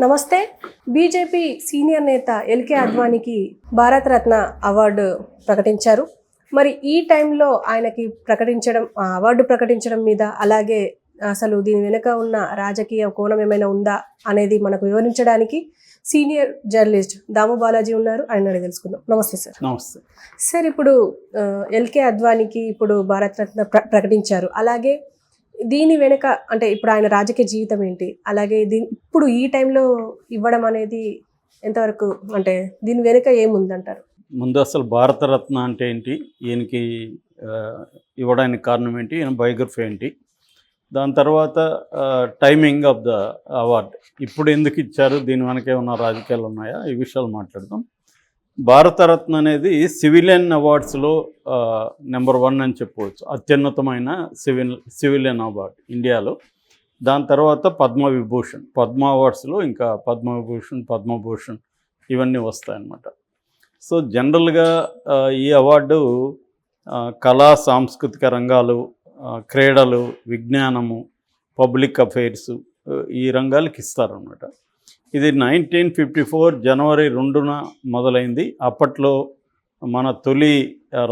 నమస్తే. BJP senior నేత LK అద్వానీకి Bharat Ratna award ప్రకటించారు. మరి ఈ టైంలో ఆయనకి అవార్డు ప్రకటించడం మీద, అలాగే అసలు దీని వెనుక ఉన్న రాజకీయ కోణం ఏమైనా ఉందా అనేది మనకు వివరించడానికి సీనియర్ జర్నలిస్ట్ దాము బాలాజీ ఉన్నారు. ఆయన అడిగి తెలుసుకుందాం. నమస్తే సార్. నమస్తే సార్. ఇప్పుడు ఎల్కే అద్వానీకి ఇప్పుడు భారతరత్న ప్రకటించారు. అలాగే దీని వెనుక అంటే ఇప్పుడు ఆయన రాజకీయ జీవితం ఏంటి, అలాగే ఇప్పుడు ఈ టైంలో ఇవ్వడం అనేది ఎంతవరకు, అంటే దీని వెనుక ఏముందంటారు? ముందు అసలు భారతరత్న అంటే ఏంటి, ఈయనకి ఇవ్వడానికి కారణం ఏంటి, ఈయన బయోగ్రఫీ ఏంటి, దాని తర్వాత టైమింగ్ ఆఫ్ ద అవార్డ్, ఇప్పుడు ఎందుకు ఇచ్చారు, దీని వెనక ఏమన్నా రాజకీయాలు ఉన్నాయా, ఈ విషయాలు మాట్లాడదాం. భారతరత్న అనేది సివిలియన్ అవార్డ్స్లో నెంబర్ 1 అని చెప్పవచ్చు. అత్యున్నతమైన సివిలియన్ అవార్డ్ ఇండియాలో. దాని తర్వాత పద్మవిభూషణ్, పద్మ అవార్డ్స్లో ఇంకా పద్మవిభూషణ్, పద్మభూషణ్ ఇవన్నీ వస్తాయన్నమాట. సో జనరల్గా ఈ అవార్డు కళా సాంస్కృతిక రంగాలు, క్రీడలు, విజ్ఞానము, పబ్లిక్ అఫైర్స్ ఈ రంగాలకి ఇస్తారన్నమాట. ఇది 1954 జనవరి 2న మొదలైంది. అప్పట్లో మన తొలి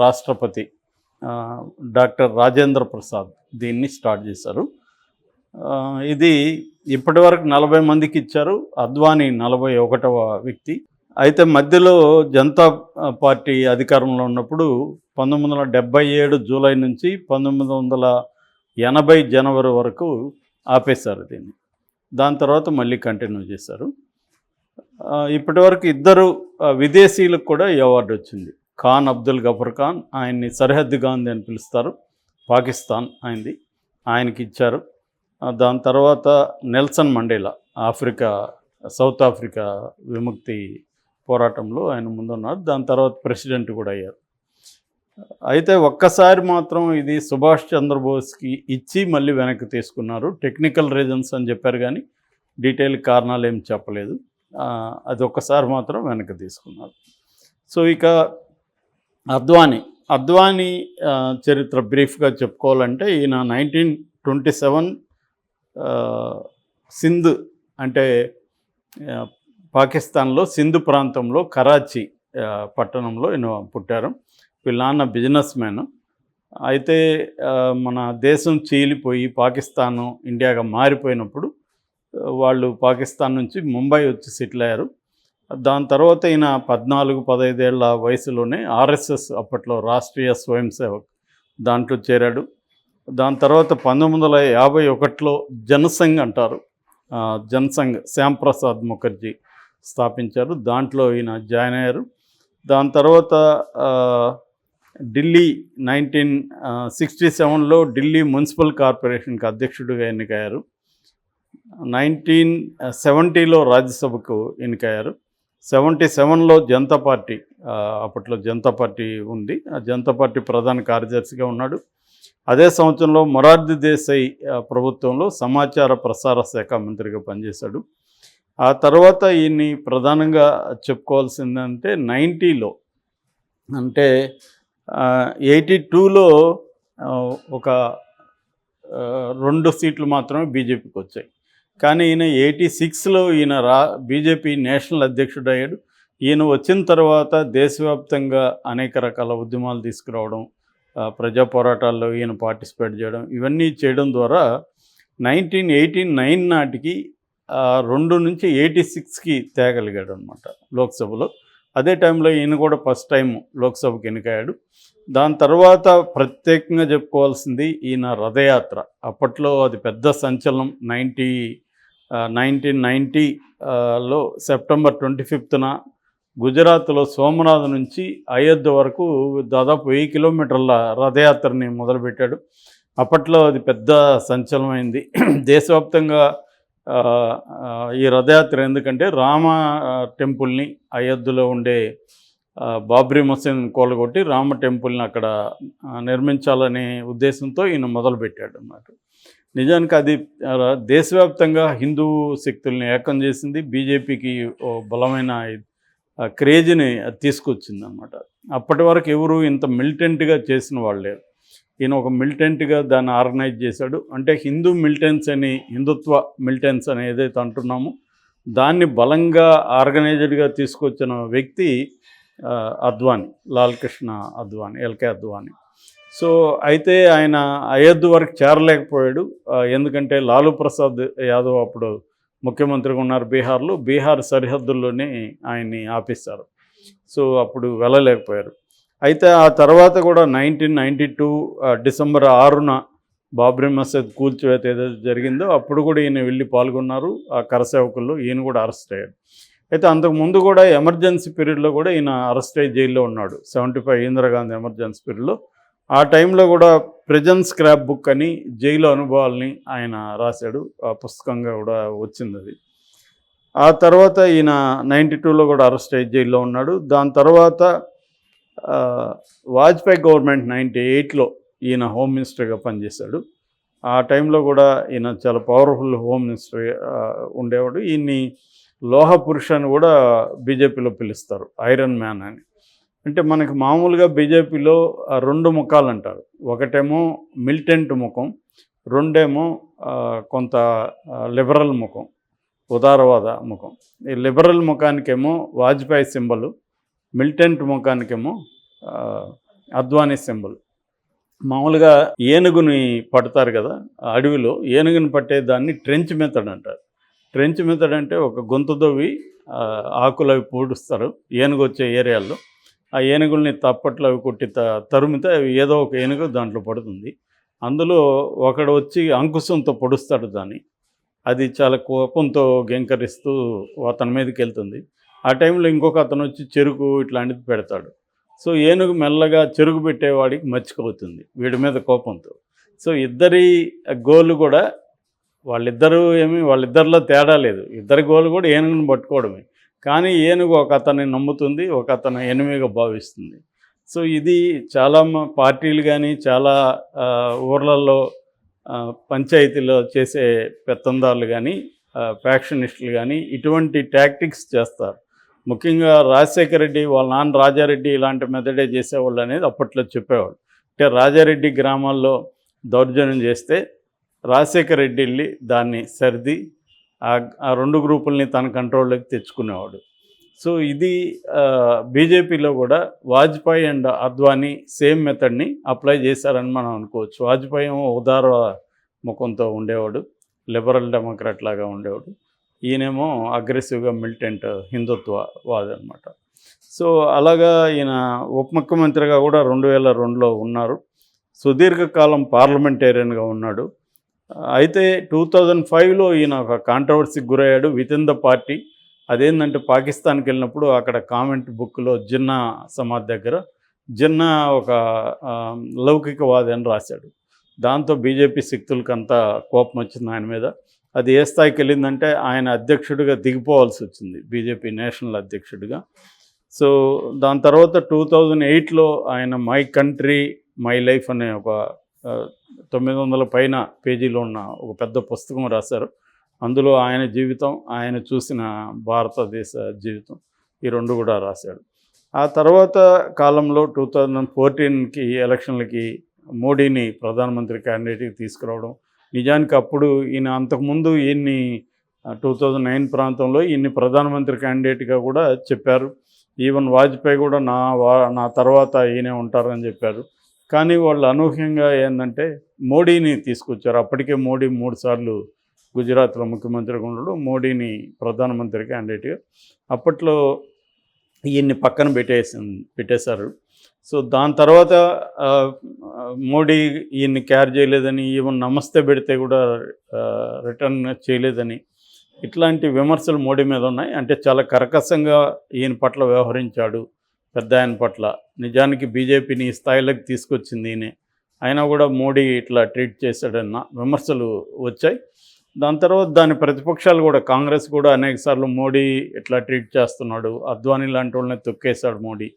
రాష్ట్రపతి డాక్టర్ రాజేంద్ర ప్రసాద్ దీన్ని స్టార్ట్ చేశారు. ఇది ఇప్పటి వరకు 40 మందికి ఇచ్చారు. అద్వానీ 41వ వ్యక్తి. అయితే మధ్యలో జనతా పార్టీ అధికారంలో ఉన్నప్పుడు 1977 జూలై నుంచి 1980 జనవరి వరకు ఆపేశారు దీన్ని. దాని తర్వాత మళ్ళీ కంటిన్యూ చేశారు. ఇప్పటి వరకు 2 విదేశీయులకు కూడా ఈ అవార్డు వచ్చింది. ఖాన్ అబ్దుల్ గఫర్ ఖాన్, ఆయన్ని సరిహద్దు గాంధీ అని పిలుస్తారు, పాకిస్తాన్ ఆయనకి ఇచ్చారు. దాని తర్వాత నెల్సన్ మండేలా, సౌత్ ఆఫ్రికా విముక్తి పోరాటంలో ఆయన ముందున్నారు. దాని తర్వాత ప్రెసిడెంట్ కూడా అయ్యారు. అయితే ఒక్కసారి మాత్రం ఇది సుభాష్ చంద్రబోస్కి ఇచ్చి మళ్ళీ వెనక్కి తీసుకున్నారు. టెక్నికల్ రీజన్స్ అని చెప్పారు, కానీ డీటెయిల్ కారణాలు ఏం చెప్పలేదు. అది ఒక్కసారి మాత్రం వెనక్కి తీసుకున్నారు. సో ఇక అద్వానీ చరిత్ర బ్రీఫ్గా చెప్పుకోవాలంటే, ఈయన 1927 సింధ్ అంటే పాకిస్తాన్లో సింధు ప్రాంతంలో కరాచీ పట్టణంలో ఈయన పుట్టారు. వీళ్ళ నాన్న బిజినెస్ మ్యాన్. అయితే మన దేశం చీలిపోయి పాకిస్తాను ఇండియాగా మారిపోయినప్పుడు వాళ్ళు పాకిస్తాన్ నుంచి ముంబై వచ్చి సెటిల్ అయ్యారు. దాని తర్వాత ఈయన 14-15 ఏళ్ల వయసులోనే ఆర్ఎస్ఎస్, అప్పట్లో రాష్ట్రీయ స్వయం సేవక్, దాంట్లో చేరాడు. దాని తర్వాత 1951లో జనసంఘ్ అంటారు, జనసంఘ్ శ్యాంప్రసాద్ ముఖర్జీ స్థాపించారు. దాంట్లో ఈయన జాయిన్ అయ్యారు. దాని తర్వాత ఢిల్లీ 1967లో ఢిల్లీ మున్సిపల్ కార్పొరేషన్కి అధ్యక్షుడిగా ఎన్నికయ్యారు. 1970లో రాజ్యసభకు ఎన్నికయ్యారు. 77లో జనతా పార్టీ, అప్పట్లో జనతా పార్టీ ఉంది, ఆ జనతా పార్టీ ప్రధాన కార్యదర్శిగా ఉన్నాడు. అదే సంవత్సరంలో మొరార్జీ దేశాయ్ ప్రభుత్వంలో సమాచార ప్రసార శాఖ మంత్రిగా పనిచేశాడు. ఆ తర్వాత ఈయన్ని ప్రధానంగా చెప్పుకోవాల్సిందంటే 90లో, అంటే 82లో ఒక 2 సీట్లు మాత్రమే బీజేపీకి వచ్చాయి. కానీ ఈయన 86లో బీజేపీ నేషనల్ అధ్యక్షుడు అయ్యాడు. ఈయన వచ్చిన తర్వాత దేశవ్యాప్తంగా అనేక రకాల ఉద్యమాలు తీసుకురావడం, ప్రజా పోరాటాల్లో ఈయన పార్టిసిపేట్ చేయడం, ఇవన్నీ చేయడం ద్వారా 1989 నాటికి 2 నుంచి 86కి తేగలిగాడు అనమాట లోక్సభలో. అదే టైంలో ఈయన కూడా ఫస్ట్ టైం లోక్సభకి ఎన్నికయ్యాడు. దాని తర్వాత ప్రత్యేకంగా చెప్పుకోవాల్సింది ఈయన రథయాత్ర. అప్పట్లో అది పెద్ద సంచలనం. 1990లో సెప్టెంబర్ 25న గుజరాత్లో సోమనాథ్ నుంచి అయోధ్య వరకు దాదాపు 1000 కిలోమీటర్ల రథయాత్రని మొదలుపెట్టాడు. అప్పట్లో అది పెద్ద సంచలనమైంది దేశవ్యాప్తంగా ఈ రథయాత్ర. ఎందుకంటే రామ టెంపుల్ని, అయోధ్యలో ఉండే బాబ్రీ మసీద్ కూలగొట్టి రామ టెంపుల్ని అక్కడ నిర్మించాలనే ఉద్దేశంతో ఈయన మొదలుపెట్టాడు అన్నమాట. నిజానికి అది దేశవ్యాప్తంగా హిందూ శక్తుల్ని ఏకం చేసింది. బీజేపీకి బలమైన క్రేజ్ని తీసుకొచ్చింది అన్నమాట. అప్పటి వరకు ఎవరు ఇంత మిలిటెంట్గా చేసిన వాళ్ళే. ఈయన ఒక మిలిటెంట్గా దాన్ని ఆర్గనైజ్ చేశాడు. అంటే హిందూ మిలిటెన్స్ అని, హిందుత్వ మిలిటెన్స్ అని ఏదైతే అంటున్నామో దాన్ని బలంగా ఆర్గనైజ్డ్గా తీసుకొచ్చిన వ్యక్తి అద్వానీ, లాల్ కృష్ణ అద్వానీ, ఎల్కే అద్వానీ. సో అయితే ఆయన అయోధ్య వరకు చేరలేకపోయాడు. ఎందుకంటే లాలూ ప్రసాద్ యాదవ్ అప్పుడు ముఖ్యమంత్రిగా ఉన్నారు బీహార్లో. బీహార్ సరిహద్దుల్లోనే ఆయన్ని ఆపేశారు. సో అప్పుడు వెళ్ళలేకపోయారు. అయితే ఆ తర్వాత కూడా 1992 డిసెంబర్ 6న బాబ్రీ మసీద్ కూల్చివేత ఏదైతే జరిగిందో అప్పుడు కూడా ఈయన వెళ్ళి పాల్గొన్నారు. ఆ కరసేవకుల్లో ఈయన కూడా అరెస్ట్ అయ్యాడు. అయితే అంతకుముందు కూడా ఎమర్జెన్సీ పీరియడ్లో కూడా ఈయన అరెస్ట్ అయ్యి జైల్లో ఉన్నాడు. 75 ఇందిరాగాంధీ ఎమర్జెన్సీ పీరియడ్లో. ఆ టైంలో కూడా ప్రిజన్ స్క్రాప్ బుక్ అని జైలు అనుభవాల్ని ఆయన రాశాడు. ఆ పుస్తకంగా కూడా వచ్చింది అది. ఆ తర్వాత ఈయన 92లో కూడా అరెస్ట్ అయ్యి జైల్లో ఉన్నాడు. దాని తర్వాత వాజ్పేయి గవర్నమెంట్ 98లో ఈయన హోమ్ మినిస్టర్గా పనిచేశాడు. ఆ టైంలో కూడా ఈయన చాలా పవర్ఫుల్ హోమ్ మినిస్టర్ ఉండేవాడు. ఈయన్ని లోహ పురుష్ అని కూడా బీజేపీలో పిలుస్తారు, ఐరన్ మ్యాన్ అని. అంటే మనకి మామూలుగా బీజేపీలో 2 ముఖాలు అంటారు. ఒకటేమో మిలిటెంట్ ముఖం, రెండేమో కొంత లిబరల్ ముఖం, ఉదారవాద ముఖం. ఈ లిబరల్ ముఖానికేమో వాజ్పేయి సింబల్, మిలిటెంట్ ముఖానికేమో అద్వానీ సింబల్. మామూలుగా ఏనుగుని పడతారు కదా అడవిలో, ఏనుగుని పట్టేదాన్ని ట్రెంచ్ మెథడ్ అంటారు. ట్రెంచ్ మెథడ్ అంటే ఒక గొంతు దవ్వి ఆకులు అవి పూడుస్తారు ఏనుగు వచ్చే ఏరియాల్లో. ఆ ఏనుగుల్ని తప్పట్లు అవి కొట్టి తరుమితే అవి ఏదో ఒక ఏనుగు దాంట్లో పడుతుంది. అందులో ఒకడు వచ్చి అంకుశంతో పొడుస్తాడు దాన్ని. అది చాలా కోపంతో గెంకరిస్తూ అతని మీదకి వెళ్తుంది. ఆ టైంలో ఇంకొక అతను వచ్చి చెరుకు ఇట్లాంటిది పెడతాడు. సో ఏనుగు మెల్లగా చెరుకు పెట్టేవాడికి మర్చిపోతుంది వీడి మీద కోపంతో. సో ఇద్దరి గోలు కూడా వాళ్ళిద్దరిలో తేడా లేదు. ఇద్దరి గోలు కూడా ఏనుగుని పట్టుకోవడమే. కానీ ఏనుగు ఒక అతన్ని నమ్ముతుంది, ఒక అతను ఎనిమిగా భావిస్తుంది. సో ఇది చాలా పార్టీలు కానీ చాలా ఊర్లలో పంచాయతీలో చేసే పెత్తందారులు కానీ ఫ్యాక్షనిస్టులు కానీ ఇటువంటి టాక్టిక్స్ చేస్తారు. ముఖ్యంగా రాజశేఖర రెడ్డి వాళ్ళ నాన్న రాజారెడ్డి ఇలాంటి మెథడే చేసేవాళ్ళు అనేది అప్పట్లో చెప్పేవాళ్ళు. అంటే రాజారెడ్డి గ్రామాల్లో దౌర్జన్యం చేస్తే రాజశేఖర రెడ్డి వెళ్ళి దాన్ని సర్ది ఆ 2 గ్రూపుల్ని తన కంట్రోల్లోకి తెచ్చుకునేవాడు. సో ఇది బీజేపీలో కూడా వాజ్పేయి అండ్ అద్వానీ సేమ్ మెథడ్ని అప్లై చేశారని మనం అనుకోవచ్చు. వాజ్పేయి ఏమో ఉదార ముఖంతో ఉండేవాడు, లిబరల్ డెమోక్రాట్ లాగా ఉండేవాడు. ఈయనేమో అగ్రెసివ్గా మిలిటెంట్ హిందుత్వవాది అనమాట. సో అలాగా ఈయన ఉప ముఖ్యమంత్రిగా కూడా 2002లో ఉన్నారు. సుదీర్ఘకాలం పార్లమెంటేరియన్గా ఉన్నాడు. అయితే 2005లో ఈయన ఒక కాంట్రవర్సీకి గురయ్యాడు వితిన్ ద పార్టీ. అదేంటంటే పాకిస్తాన్కి వెళ్ళినప్పుడు అక్కడ కామెంట్ బుక్లో జిన్నా సమాధి దగ్గర జిన్నా ఒక లౌకికవాది అని రాశాడు. దాంతో బీజేపీ శక్తులకంతా కోపం వచ్చింది ఆయన మీద. అది ఏ స్థాయికి వెళ్ళిందంటే ఆయన అధ్యక్షుడిగా దిగిపోవాల్సి వచ్చింది, బీజేపీ నేషనల్ అధ్యక్షుడిగా. సో దాని తర్వాత 2008లో ఆయన మై కంట్రీ మై లైఫ్ అనే ఒక 900 పైన పేజీలో ఉన్న ఒక పెద్ద పుస్తకం రాశారు. అందులో ఆయన జీవితం, ఆయన చూసిన భారతదేశ జీవితం, ఈ 2 కూడా రాశాడు. ఆ తర్వాత కాలంలో 2014కి ఎలక్షన్లకి మోడీని ప్రధానమంత్రి క్యాండిడేట్కి తీసుకురావడం. నిజానికి అప్పుడు ఈయన అంతకుముందు ఈయన్ని 2009 ప్రాంతంలో ఈయన్ని ప్రధానమంత్రి క్యాండిడేట్గా కూడా చెప్పారు. ఈవెన్ వాజ్పేయి కూడా నా తర్వాత ఈయనే ఉంటారని చెప్పారు. కానీ వాళ్ళు అనూహ్యంగా ఏంటంటే మోడీని తీసుకొచ్చారు. అప్పటికే మోడీ 3 సార్లు గుజరాత్లో ముఖ్యమంత్రిగా ఉండడు, మోడీని ప్రధానమంత్రి క్యాండిడేట్గా. అప్పట్లో ఈయన్ని పక్కన పెట్టేశారు. సో దాని తర్వాత మోడీ ఈయన్ని కేర్ చేయలేదని, ఈవెన్ నమస్తే పెడితే కూడా రిటర్న్ చేయలేదని ఇట్లాంటి విమర్శలు మోడీ మీద ఉన్నాయి. అంటే చాలా కర్కశంగా ఈయన పట్ల వ్యవహరించాడు, పెద్ద ఆయన పట్ల. నిజానికి బీజేపీని ఈ స్థాయిలోకి తీసుకొచ్చింది ఈయనే, అయినా కూడా మోడీ ఇట్లా ట్రీట్ చేశాడన్న విమర్శలు వచ్చాయి. దాని తర్వాత దాని ప్రతిపక్షాలు కూడా, కాంగ్రెస్ కూడా అనేకసార్లు మోడీ ఇట్లా ట్రీట్ చేస్తున్నాడు, అద్వానీ లాంటి వాళ్ళని తొక్కేశాడు మోడీ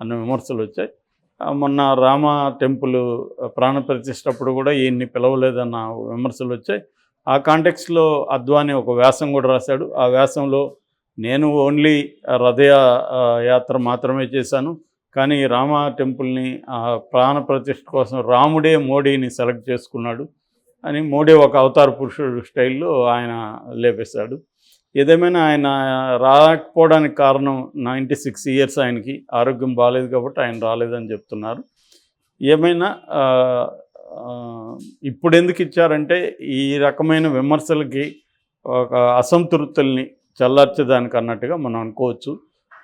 అన్న విమర్శలు వచ్చాయి. మొన్న రామ టెంపుల్ ప్రాణప్రతిష్ఠప్పుడు కూడా ఈయన్ని పిలవలేదన్న విమర్శలు వచ్చాయి. ఆ కాంటెక్స్లో అద్వానీ ఒక వ్యాసం కూడా రాశాడు. ఆ వ్యాసంలో నేను ఓన్లీ రథయాత్ర మాత్రమే చేశాను, కానీ రామ టెంపుల్ని ప్రాణప్రతిష్ఠ కోసం రాముడే మోడీని సెలెక్ట్ చేసుకున్నాడు అని మోడీ ఒక అవతార పురుషుడు స్టైల్లో ఆయన లేపేశాడు. ఏదేమైనా ఆయన రాకపోవడానికి కారణం 96 ఇయర్స్, ఆయనకి ఆరోగ్యం బాగాలేదు కాబట్టి ఆయన రాలేదని చెప్తున్నారు. ఏమైనా ఇప్పుడు ఎందుకు ఇచ్చారంటే ఈ రకమైన విమర్శలకి ఒక అసంతృప్తుల్ని చల్లార్చేదానికి అన్నట్టుగా మనం అనుకోవచ్చు.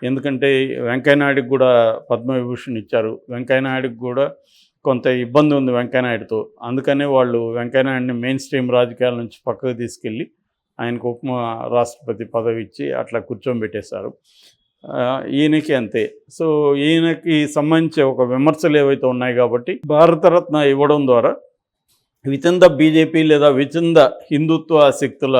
ఎందుకంటే వెంకయ్యనాయుడికి కూడా పద్మవిభూషణ్ ఇచ్చారు. వెంకయ్యనాయుడికి కూడా కొంత ఇబ్బంది ఉంది వెంకయ్యనాయుడితో. అందుకనే వాళ్ళు వెంకయ్యనాయుడిని మెయిన్ స్ట్రీమ్ రాజకీయాల నుంచి పక్కకు తీసుకెళ్ళి ఆయనకు రాష్ట్రపతి పదవి ఇచ్చి అట్లా కూర్చోబెట్టేశారు. ఈయనకి అంతే. సో ఈయనకి సంబంధించి ఒక విమర్శలు ఏవైతే ఉన్నాయి కాబట్టి భారతరత్న ఇవ్వడం ద్వారా వితిన్ ద బీజేపీ లేదా వితిన్ ద హిందుత్వ శక్తుల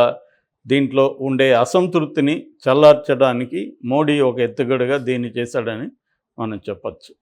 దీంట్లో ఉండే అసంతృప్తిని చల్లార్చడానికి మోడీ ఒక ఎత్తుగడగా దీన్ని చేశాడని మనం చెప్పచ్చు.